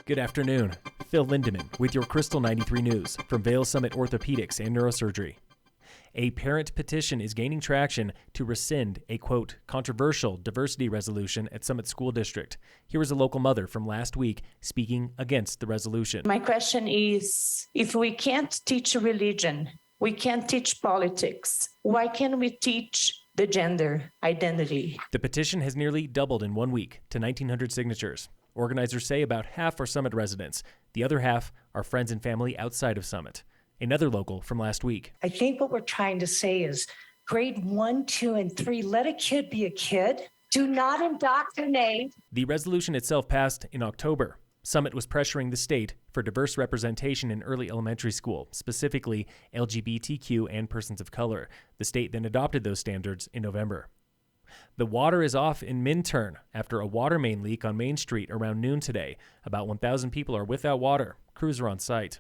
Good afternoon. Phil Lindeman with your Krystal 93 News from Vail Summit Orthopedics and Neurosurgery. A parent petition is gaining traction to rescind a, quote, controversial diversity resolution at Summit School District. Here is a local mother from last week speaking against the resolution. My question is, if we can't teach religion, we can't teach politics, why can't we teach the gender identity? The petition has nearly doubled in 1 week to 1,900 signatures. Organizers say about half are Summit residents. The other half are friends and family outside of Summit. Another local from last week. I think what we're trying to say is grade 1, 2, and 3, let a kid be a kid. Do not indoctrinate. The resolution itself passed in October. Summit was pressuring the state for diverse representation in early elementary school, specifically LGBTQ and persons of color. The state then adopted those standards in November. The water is off in Minturn after a water main leak on Main Street around noon today. About 1,000 people are without water. Crews are on site.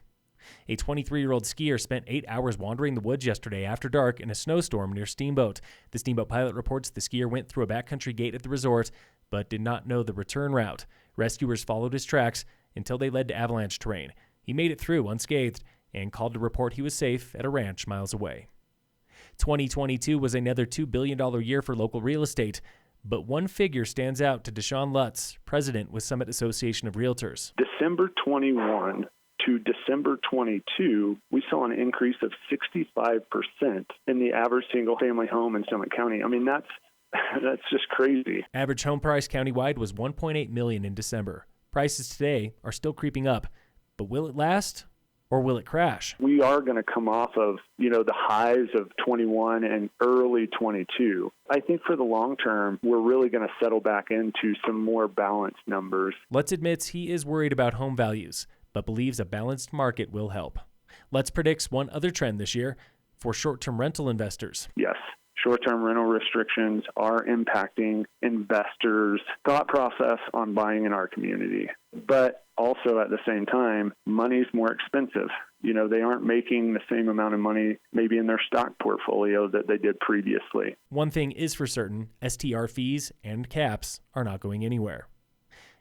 A 23-year-old skier spent 8 hours wandering the woods yesterday after dark in a snowstorm near Steamboat. The Steamboat pilot reports the skier went through a backcountry gate at the resort, but did not know the return route. Rescuers followed his tracks until they led to avalanche terrain. He made it through unscathed and called to report he was safe at a ranch miles away. 2022 was another $2 billion year for local real estate, but one figure stands out to Deshaun Lutz, president with Summit Association of Realtors. December 21 to December 22, we saw an increase of 65% in the average single-family home in Summit County. I mean, that's just crazy. Average home price countywide was $1.8 million in December. Prices today are still creeping up, but will it last? Or will it crash? We are going to come off of, the highs of 21 and early 22. I think for the long term, we're really going to settle back into some more balanced numbers. Lutz admits he is worried about home values, but believes a balanced market will help. Lutz predicts one other trend this year for short-term rental investors. Yes. Short-term rental restrictions are impacting investors' thought process on buying in our community. But also at the same time, money's more expensive. They aren't making the same amount of money maybe in their stock portfolio that they did previously. One thing is for certain, STR fees and caps are not going anywhere.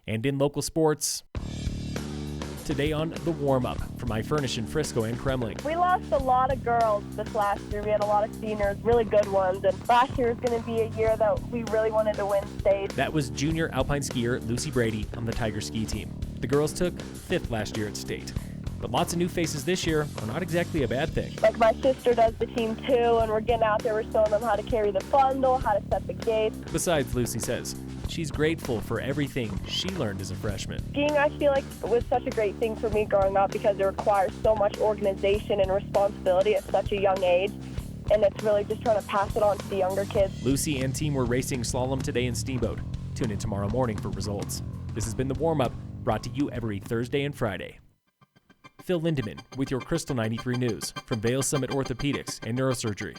And in local sports, today on The Warmup from iFurnish in Frisco and Kremling. We lost a lot of girls this last year. We had a lot of seniors, really good ones. And last year is going to be a year that we really wanted to win state. That was junior alpine skier Lucy Brady on the Tiger ski team. The girls took 5th last year at state. But lots of new faces this year are not exactly a bad thing. Like my sister does the team too, and we're getting out there, we're showing them how to carry the bundle, how to set the gates. Besides, Lucy says, she's grateful for everything she learned as a freshman. Skiing, I feel like, was such a great thing for me growing up because it requires so much organization and responsibility at such a young age. And it's really just trying to pass it on to the younger kids. Lucy and team were racing slalom today in Steamboat. Tune in tomorrow morning for results. This has been The Warm-Up, brought to you every Thursday and Friday. Phil Lindeman with your Krystal 93 News from Vail Summit Orthopedics and Neurosurgery.